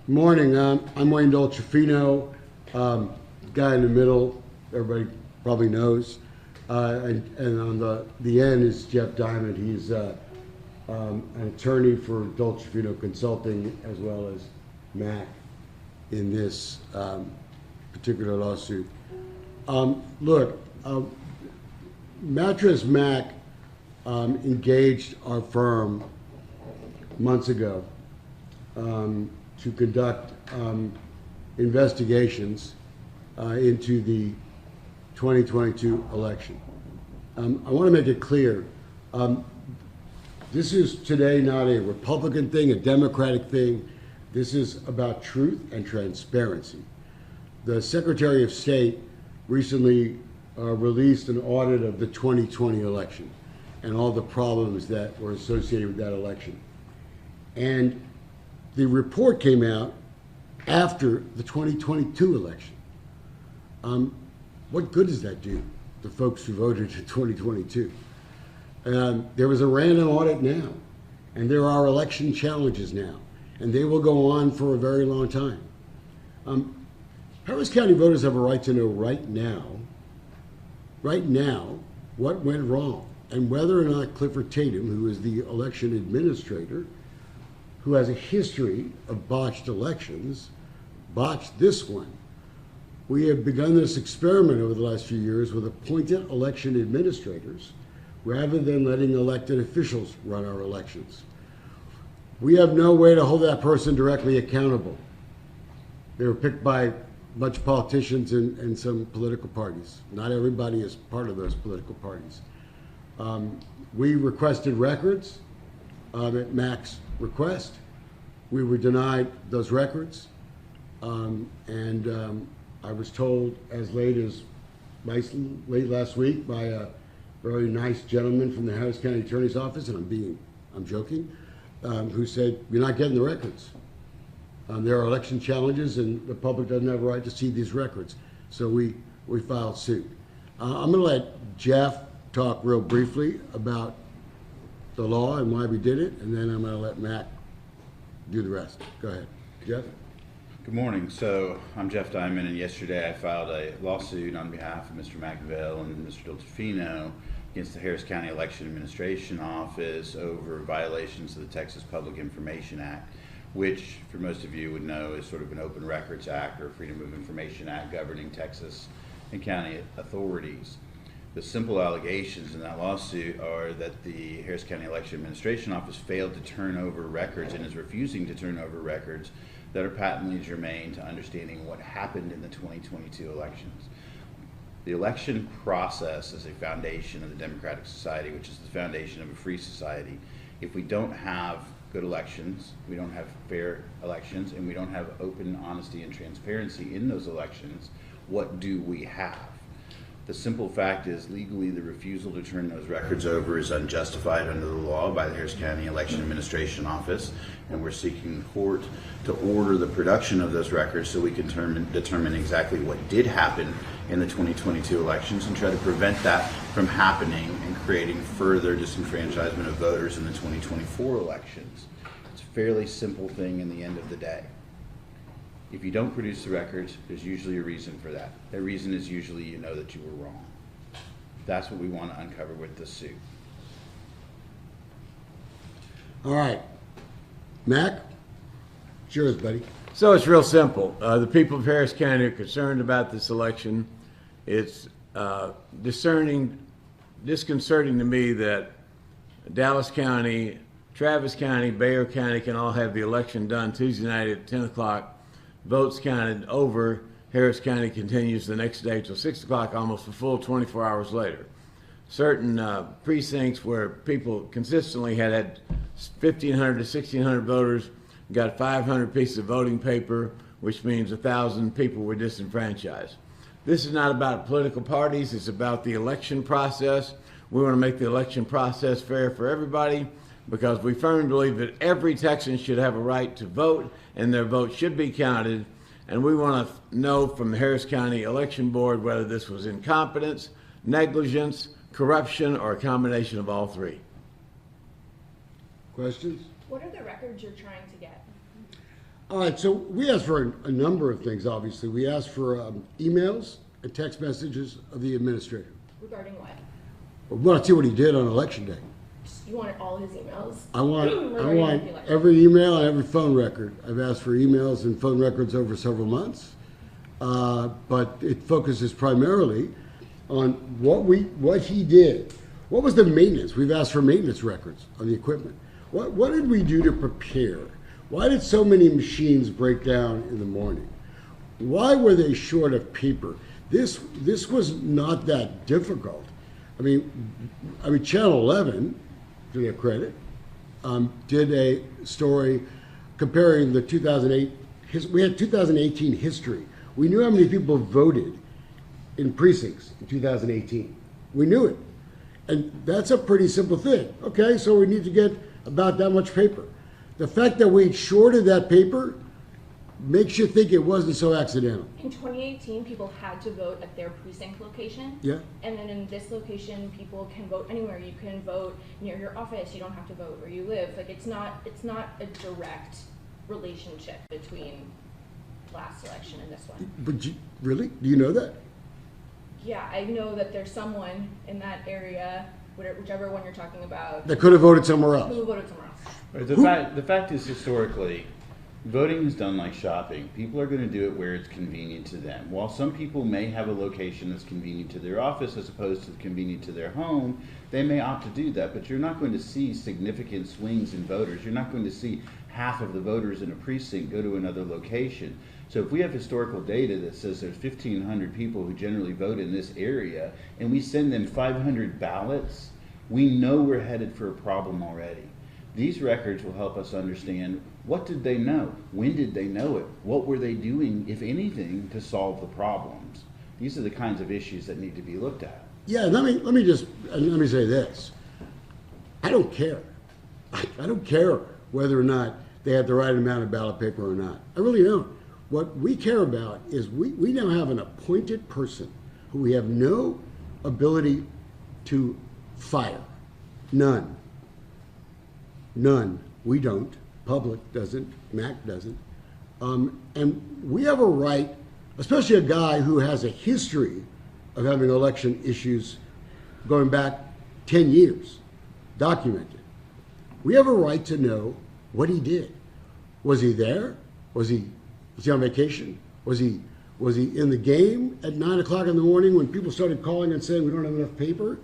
Morning. I'm Wayne Dolcefino, guy in the middle. Everybody probably knows. And on the end is Jeff Diamond. He's an attorney for Dolcefino Consulting as well as Mack in this particular lawsuit. Look, Mattress Mack engaged our firm months ago to conduct investigations into the 2022 election. I want to make it clear, this is today not a Republican thing, a Democratic thing. This is about truth and transparency. The Secretary of State recently released an audit of the 2020 election and all the problems that were associated with that election. And the report came out after the 2022 election. What good does that do to folks who voted in 2022? There was a random audit now, and there are election challenges now, and they will go on for a very long time. Harris County voters have a right to know right now, what went wrong, and whether or not Clifford Tatum, who is the election administrator, who has a history of botched elections, botched this one. We have begun this experiment over the last few years with appointed election administrators rather than letting elected officials run our elections. We have no way to hold that person directly accountable. They were picked by a bunch of politicians and some political parties. Not everybody is part of those political parties. We requested records at Mack's request. We were denied those records. I was told as late last week by a very nice gentleman from the Harris County Attorney's Office, and I'm joking, who said, you're not getting the records. There are election challenges and the public doesn't have a right to see these records. So we filed suit. I'm gonna let Jeff talk real briefly about the law and why we did it, and then I'm gonna let Matt do the rest. Go ahead, Jeff. Good morning. So I'm Jeff Diamond, and yesterday I filed a lawsuit on behalf of Mr. McIngvale and Mr. Dolcefino against the Harris County Election Administration Office over violations of the Texas Public Information Act, which, for most of you would know, is sort of an Open Records Act or Freedom of Information Act governing Texas and county authorities. The simple allegations in that lawsuit are that the Harris County Election Administration Office failed to turn over records and is refusing to turn over records that are patently germane to understanding what happened in the 2022 elections. The election process is a foundation of the democratic society, which is the foundation of a free society. If we don't have good elections, we don't have fair elections, and we don't have open honesty and transparency in those elections, what do we have? The simple fact is, legally, the refusal to turn those records over is unjustified under the law by the Harris County Election Administration Office, and we're seeking the court to order the production of those records so we can determine exactly what did happen in the 2022 elections and try to prevent that from happening and creating further disenfranchisement of voters in the 2024 elections. It's a fairly simple thing in the end of the day. If you don't produce the records, there's usually a reason for that. That reason is usually you know that you were wrong. That's what we want to uncover with this suit. All right. Mac, it's yours, buddy. So it's real simple. The people of Harris County are concerned about this election. It's disconcerting to me that Dallas County, Travis County, Bayer County can all have the election done Tuesday night at 10 o'clock. Votes counted over. Harris County continues the next day till 6 o'clock, almost a full 24 hours later. Certain precincts where people consistently had 1,500 to 1,600 voters got 500 pieces of voting paper, which means 1,000 people were disenfranchised. This is not about political parties. It's about the election process. We want to make the election process fair for everybody, because we firmly believe that every Texan should have a right to vote and their vote should be counted. And we want to know from the Harris County Election Board whether this was incompetence, negligence, corruption, or a combination of all three. Questions? What are the records you're trying to get? All right, so we asked for a number of things, obviously. We asked for emails and text messages of the administrator. Regarding what? We want to see what he did on election day. You wanted all his emails? I want Regarding the election. every email and every phone record. I've asked for emails and phone records over several months, but it focuses primarily on what he did. What was the maintenance? We've asked for maintenance records on the equipment. What did we do to prepare? Why did so many machines break down in the morning? Why were they short of paper? This was not that difficult. I mean, Channel 11, to their credit, did a story comparing the 2008. We had 2018 history. We knew how many people voted in precincts in 2018. We knew it, and that's a pretty simple thing. Okay, so we need to get about that much paper. The fact that we shorted that paper makes you think it wasn't so accidental. In 2018, people had to vote at their precinct location. Yeah. And then in this location, people can vote anywhere. You can vote near your office. You don't have to vote where you live. Like it's not a direct relationship between last election and this one. But really? Do you know that? Yeah, I know that there's someone in that area, whichever one you're talking about, That could have voted somewhere else. who voted somewhere else. Right, the fact is, historically, voting is done like shopping. People are going to do it where it's convenient to them. While some people may have a location that's convenient to their office as opposed to convenient to their home, they may opt to do that. But you're not going to see significant swings in voters. You're not going to see half of the voters in a precinct go to another location. So if we have historical data that says there's 1,500 people who generally vote in this area, and we send them 500 ballots, we know we're headed for a problem already. These records will help us understand what did they know, when did they know it, what were they doing, if anything, to solve the problems. These are the kinds of issues that need to be looked at. Yeah, let me say this. I don't care. I don't care whether or not they had the right amount of ballot paper or not. I really don't. What we care about is we now have an appointed person who we have no ability to fire. None. We don't. Public doesn't. Mac doesn't. And we have a right, especially a guy who has a history of having election issues going back 10 years, documented. We have a right to know what he did. Was he there? Was he on vacation? Was he in the game at 9 o'clock in the morning when people started calling and saying we don't have enough paper?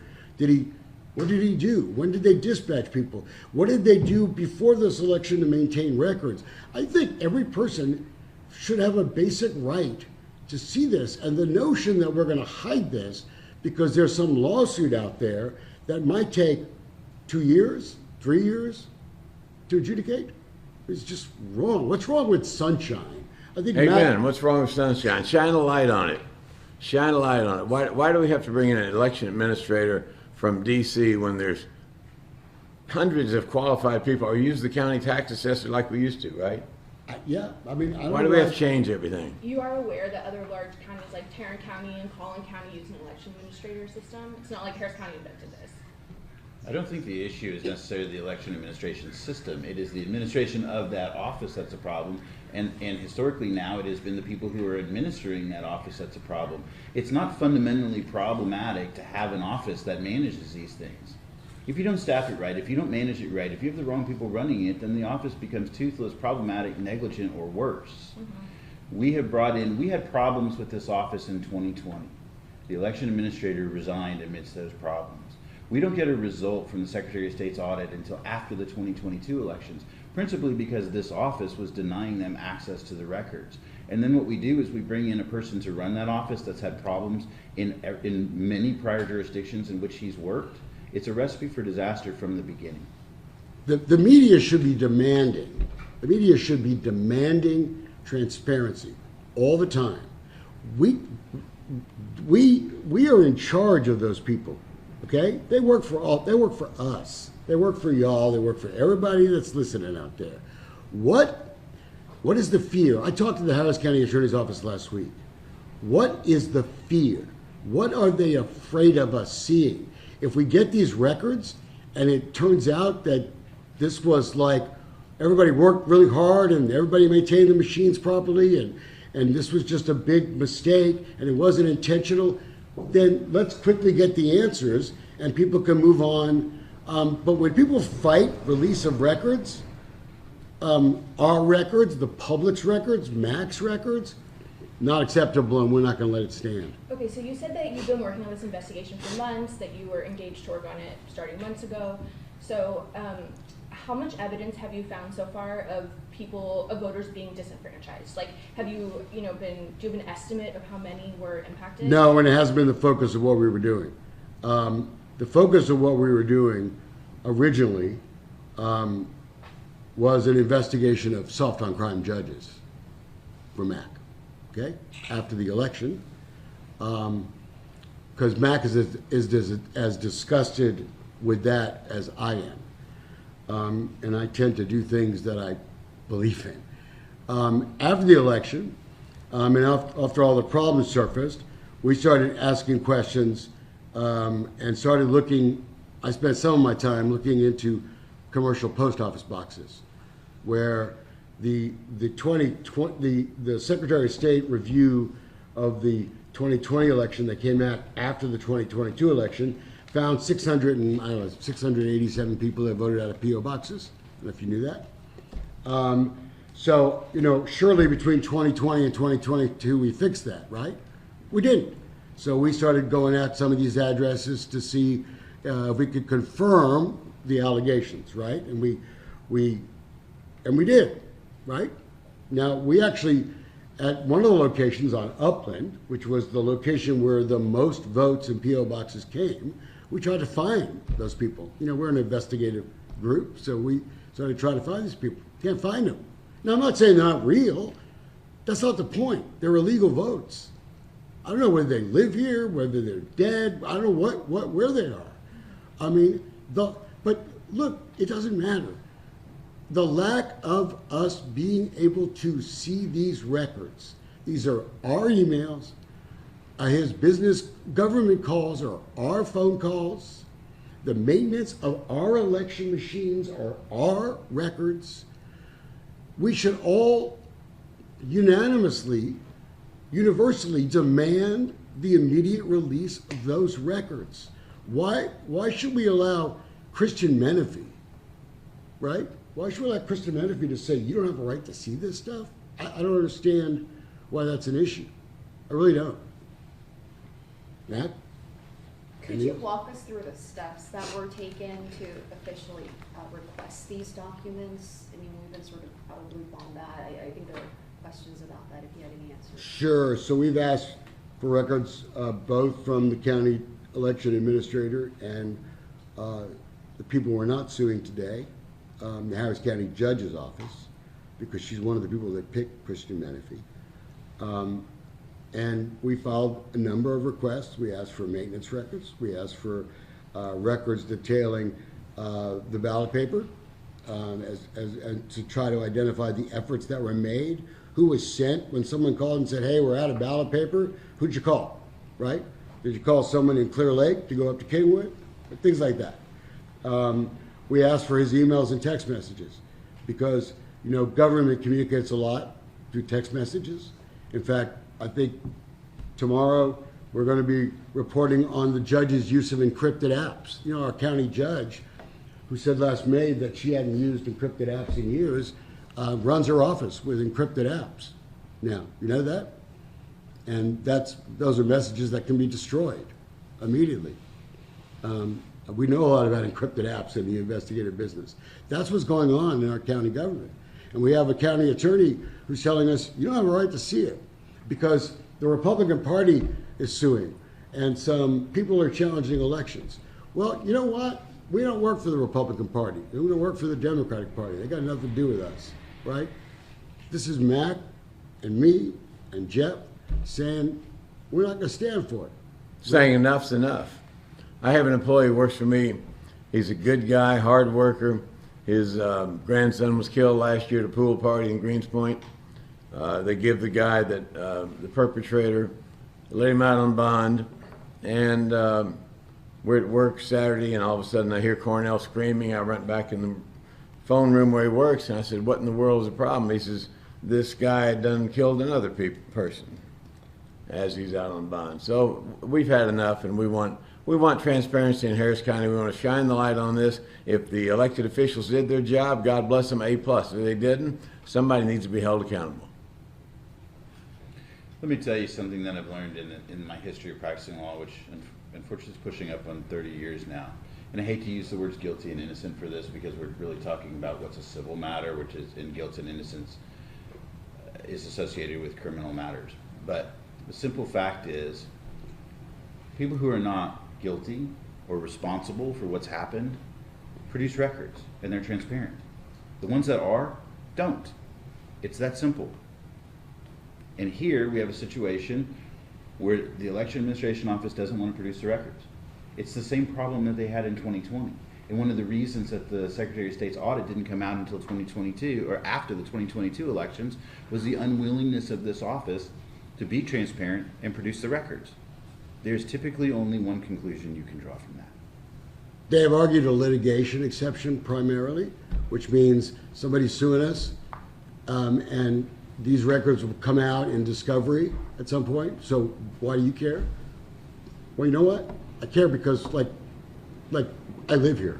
What did he do? When did they dispatch people? What did they do before this election to maintain records? I think every person should have a basic right to see this. And the notion that we're going to hide this because there's some lawsuit out there that might take 2 years, 3 years to adjudicate is just wrong. What's wrong with sunshine? I think Amen. What's wrong with sunshine? Shine a light on it. Shine a light on it. Why do we have to bring in an election administrator from D.C. when there's hundreds of qualified people, or use the county tax assessor like we used to, right? Yeah, I mean, I don't Why know do we have to change everything? You are aware that other large counties like Tarrant County and Collin County use an election administrator system? It's not like Harris County invented this. I don't think the issue is necessarily the election administration system. It is the administration of that office that's a problem. And historically now it has been the people who are administering that office that's a problem. It's not fundamentally problematic to have an office that manages these things. If you don't staff it right, if you don't manage it right, if you have the wrong people running it, then the office becomes toothless, problematic, negligent, or worse. Mm-hmm. We had problems with this office in 2020. The election administrator resigned amidst those problems. We don't get a result from the Secretary of State's audit until after the 2022 elections, principally because this office was denying them access to the records. And then what we do is we bring in a person to run that office that's had problems in many prior jurisdictions in which he's worked. It's a recipe for disaster from the beginning. The media should be demanding. The media should be demanding transparency all the time. We are in charge of those people. Okay? They work for us. They work for y'all. They work for everybody that's listening out there. What is the fear? I talked to the Harris County Attorney's Office last week. What is the fear? What are they afraid of us seeing? If we get these records and it turns out that this was like everybody worked really hard and everybody maintained the machines properly and this was just a big mistake and it wasn't intentional, then let's quickly get the answers and people can move on. But when people fight release of records, our records, the public's records, Mack's records, not acceptable, and we're not going to let it stand. Okay, so you said that you've been working on this investigation for months, that you were engaged to work on it starting months ago. So how much evidence have you found so far of voters being disenfranchised? Like, do you have an estimate of how many were impacted? No, and it hasn't been the focus of what we were doing. The focus of what we were doing originally was an investigation of soft on crime judges for Mack. Okay, after the election, because Mack is as disgusted with that as I am, and I tend to do things that I believe in. After the election, and after all the problems surfaced, we started asking questions and started looking. I spent some of my time looking into commercial post office boxes, where the Secretary of State review of the 2020 election that came out after the 2022 election found 687 people that voted out of PO boxes. I don't know if you knew that. So surely between 2020 and 2022 we fixed that, right? We didn't. So we started going at some of these addresses to see if we could confirm the allegations, right? And we did. Right? Now, we actually, at one of the locations on Upland, which was the location where the most votes in P.O. boxes came, we tried to find those people. We're an investigative group, so we started trying to find these people. Can't find them. Now, I'm not saying they're not real. That's not the point. They're illegal votes. I don't know whether they live here, whether they're dead. I don't know where they are. I mean, but look, it doesn't matter. The lack of us being able to see these records, these are our emails, his business government calls are our phone calls, the maintenance of our election machines are our records. We should all universally demand the immediate release of those records. Why should we allow Christian Menifee, right? Why should we allow Christian Menifee to say, you don't have a right to see this stuff? I don't understand why that's an issue. I really don't. Matt? Could you walk us through the steps that were taken to officially request these documents? I mean, we've been sort of out of loop on that. I think there are questions about that if you have any answers. Sure. So we've asked for records both from the county election administrator and the people we're not suing today. The Harris County Judge's Office, because she's one of the people that picked Christian Menifee. And we filed a number of requests. We asked for maintenance records. We asked for records detailing the ballot paper and to try to identify the efforts that were made, who was sent when someone called and said, hey, we're out of ballot paper. Who'd you call, right? Did you call someone in Clear Lake to go up to Kingwood? Things like that. We asked for his emails and text messages because, government communicates a lot through text messages. In fact, I think tomorrow we're going to be reporting on the judge's use of encrypted apps. Our county judge, who said last May that she hadn't used encrypted apps in years, runs her office with encrypted apps. Now, you know that? And those are messages that can be destroyed immediately. We know a lot about encrypted apps in the investigative business. That's what's going on in our county government. And we have a county attorney who's telling us, you don't have a right to see it because the Republican Party is suing and some people are challenging elections. Well, you know what? We don't work for the Republican Party. We don't work for the Democratic Party. They got nothing to do with us, right? This is Matt and me and Jeff saying we're not going to stand for it. Saying enough's enough. I have an employee who works for me. He's a good guy, hard worker. His grandson was killed last year at a pool party in Greenspoint. They give the guy that the perpetrator, let him out on bond, and we're at work Saturday, and all of a sudden I hear Cornell screaming. I went back in the phone room where he works, and I said, what in the world is the problem? He says, this guy done killed another person as he's out on bond. So we've had enough, and we want transparency in Harris County. We want to shine the light on this. If the elected officials did their job, God bless them, A+. If they didn't, somebody needs to be held accountable. Let me tell you something that I've learned in my history of practicing law, which unfortunately is pushing up on 30 years now. And I hate to use the words guilty and innocent for this because we're really talking about what's a civil matter, which is in guilt and innocence is associated with criminal matters. But the simple fact is, people who are not guilty or responsible for what's happened produce records, and they're transparent. The ones that are, don't. It's that simple. And here we have a situation where the Election Administration Office doesn't want to produce the records. It's the same problem that they had in 2020. And one of the reasons that the Secretary of State's audit didn't come out until 2022, or after the 2022 elections, was the unwillingness of this office to be transparent and produce the records. There's typically only one conclusion you can draw from that. They have argued a litigation exception primarily, which means somebody's suing us, and these records will come out in discovery at some point. So why do you care? Well, you know what? I care because, like I live here,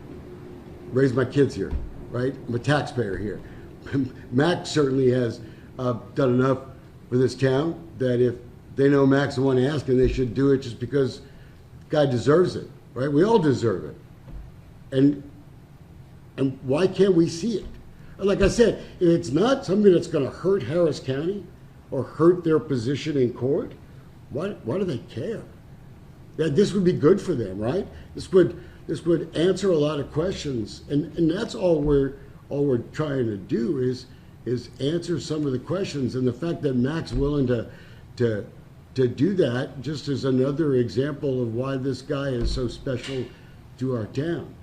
raised my kids here, right? I'm a taxpayer here. Mac certainly has done enough for this town that if they know Mac's the one asking, they should do it just because the guy deserves it, right? We all deserve it. And why can't we see it? Like I said, if it's not something that's going to hurt Harris County or hurt their position in court, why do they care? That this would be good for them, right? This would answer a lot of questions, and that's all we're trying to do is answer some of the questions. And the fact that Mac's willing to do that just is another example of why this guy is so special to our town.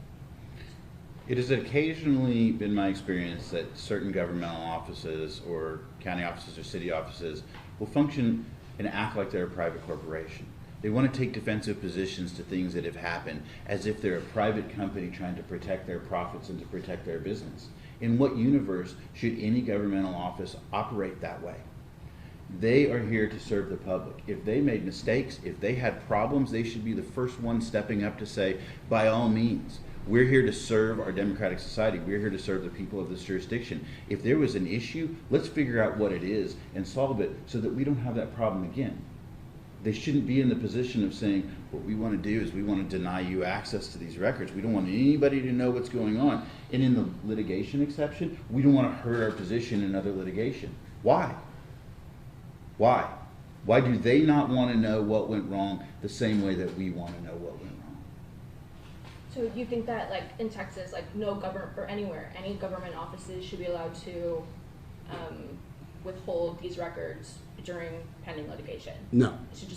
It has occasionally been my experience that certain governmental offices or county offices or city offices will function and act like they're a private corporation. They want to take defensive positions to things that have happened as if they're a private company trying to protect their profits and to protect their business. In what universe should any governmental office operate that way? They are here to serve the public. If they made mistakes, if they had problems, they should be the first one stepping up to say, by all means, we're here to serve our democratic society. We're here to serve the people of this jurisdiction. If there was an issue, let's figure out what it is and solve it so that we don't have that problem again. They shouldn't be in the position of saying, what we want to do is we want to deny you access to these records. We don't want anybody to know what's going on. And in the litigation exception, we don't want to hurt our position in other litigation. Why? Why? Why do they not want to know what went wrong the same way that we want to know what went wrong? So you think that, like, in Texas, like, no government, or anywhere, any government offices should be allowed to withhold these records during pending litigation? No. It should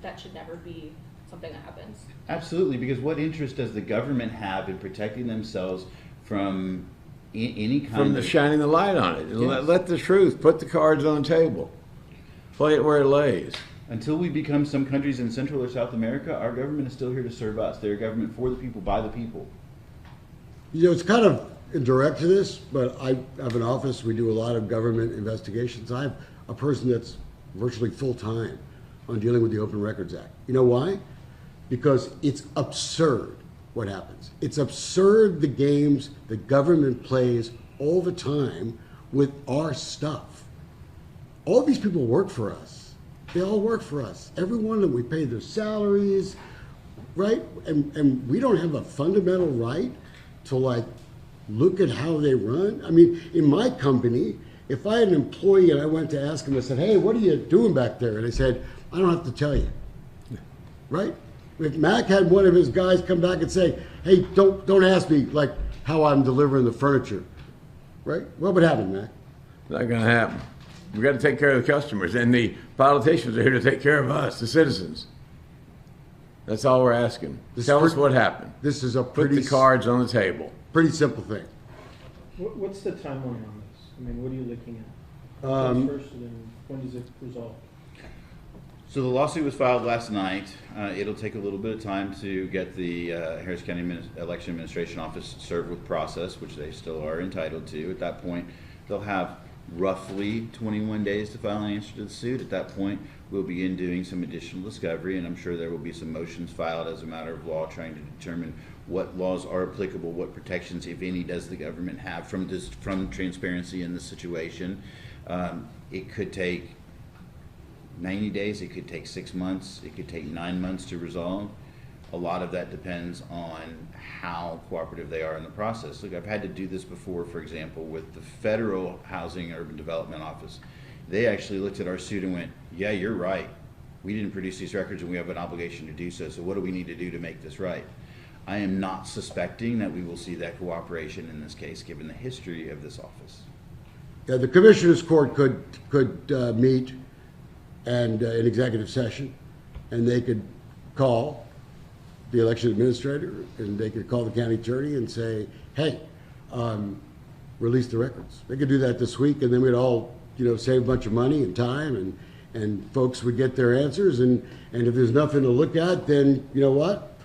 that should never be something that happens. Absolutely, because what interest does the government have in protecting themselves from any kind From the shining the light on it. Yes. Let the truth, put the cards on the table. Play it where it lays. Until we become some countries in Central or South America, our government is still here to serve us. They're a government for the people, by the people. You know, it's kind of indirect to this, but I have an office. We do a lot of government investigations. I have a person that's virtually full-time on dealing with the Open Records Act. You know why? Because it's absurd what happens. It's absurd the games the government plays all the time with our stuff. All these people work for us. They all work for us. Every one of them, we pay their salaries, right? And we don't have a fundamental right to, like, look at how they run. I mean, in my company, if I had an employee and I went to ask him, I said, hey, what are you doing back there? And they said, I don't have to tell you, right? If Mac had one of his guys come back and say, hey, don't ask me, like, how I'm delivering the furniture, right? What would happen, Mac? Not going to happen. We've got to take care of the customers, and the politicians are here to take care of us, the citizens. That's all we're asking. Tell us what happened. This is a Put pretty the cards on the table. pretty simple thing. What's the timeline on this? I mean, what are you looking at? First, and then when does it resolve? So the lawsuit was filed last night. It'll take a little bit of time to get the Harris County Election Administration Office served with process, which they still are entitled to. At that point, they'll have roughly 21 days to file an answer to the suit. At that point, we'll begin doing some additional discovery, and I'm sure there will be some motions filed as a matter of law trying to determine what laws are applicable, what protections, if any, does the government have from transparency in this situation. It could take 90 days, it could take 6 months, it could take 9 months to resolve. A lot of that depends on how cooperative they are in the process. Look, I've had to do this before, for example, with the Federal Housing and Urban Development Office. They actually looked at our suit and went, yeah, you're right. We didn't produce these records and we have an obligation to do so, so what do we need to do to make this right? I am not suspecting that we will see that cooperation in this case, given the history of this office. Yeah, the Commissioners Court could meet and in executive session, and they could call the election administrator, and they could call the county attorney and say, hey, release the records. They could do that this week, and then we'd all, save a bunch of money and time, and folks would get their answers, and if there's nothing to look at, then you know what?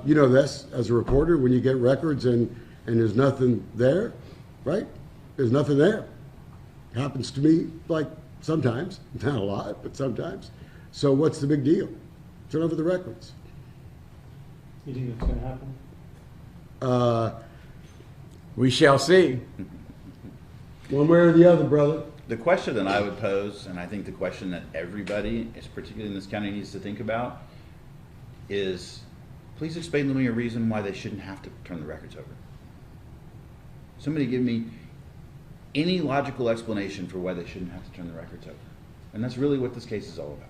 You know this as a reporter, when you get records and there's nothing there, right? There's nothing there. Happens to me, like, sometimes, not a lot, but sometimes. So what's the big deal? Turn over the records. You think it's gonna happen? We shall see. One way or the other, brother. The question that I would pose, and I think the question that everybody, particularly in this county, needs to think about is, please explain to me a reason why they shouldn't have to turn the records over. Somebody give me any logical explanation for why they shouldn't have to turn the records over. And that's really what this case is all about.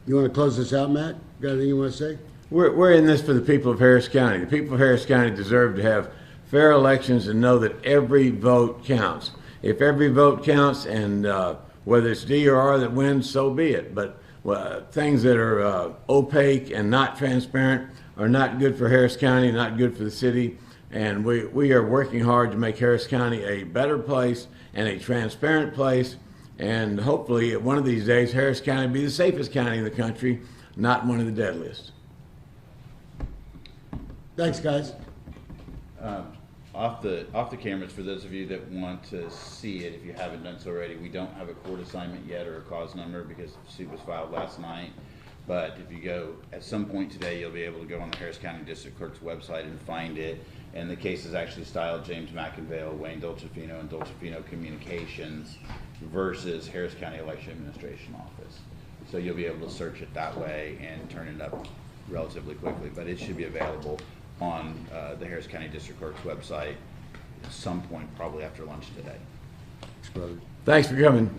You want to close this out, Matt? Got anything you want to say? We're in this for the people of Harris County. The people of Harris County deserve to have fair elections and know that every vote counts. If every vote counts, and whether it's D or R that wins, so be it. But things that are opaque and not transparent are not good for Harris County, not good for the city. And we are working hard to make Harris County a better place and a transparent place. And hopefully, one of these days, Harris County will be the safest county in the country, not one of the deadliest. Thanks, guys. Off the cameras, for those of you that want to see it, if you haven't done so already, we don't have a court assignment yet or a cause number because the suit was filed last night. But if you go at some point today, you'll be able to go on the Harris County District Clerk's website and find it. And the case is actually styled James McIngvale, Wayne Dolcefino, and Dolcefino Communications versus Harris County Election Administration Office. So you'll be able to search it that way and turn it up relatively quickly. But it should be available on the Harris County District Clerk's website at some point, probably after lunch today. Thanks, brother. Thanks for coming.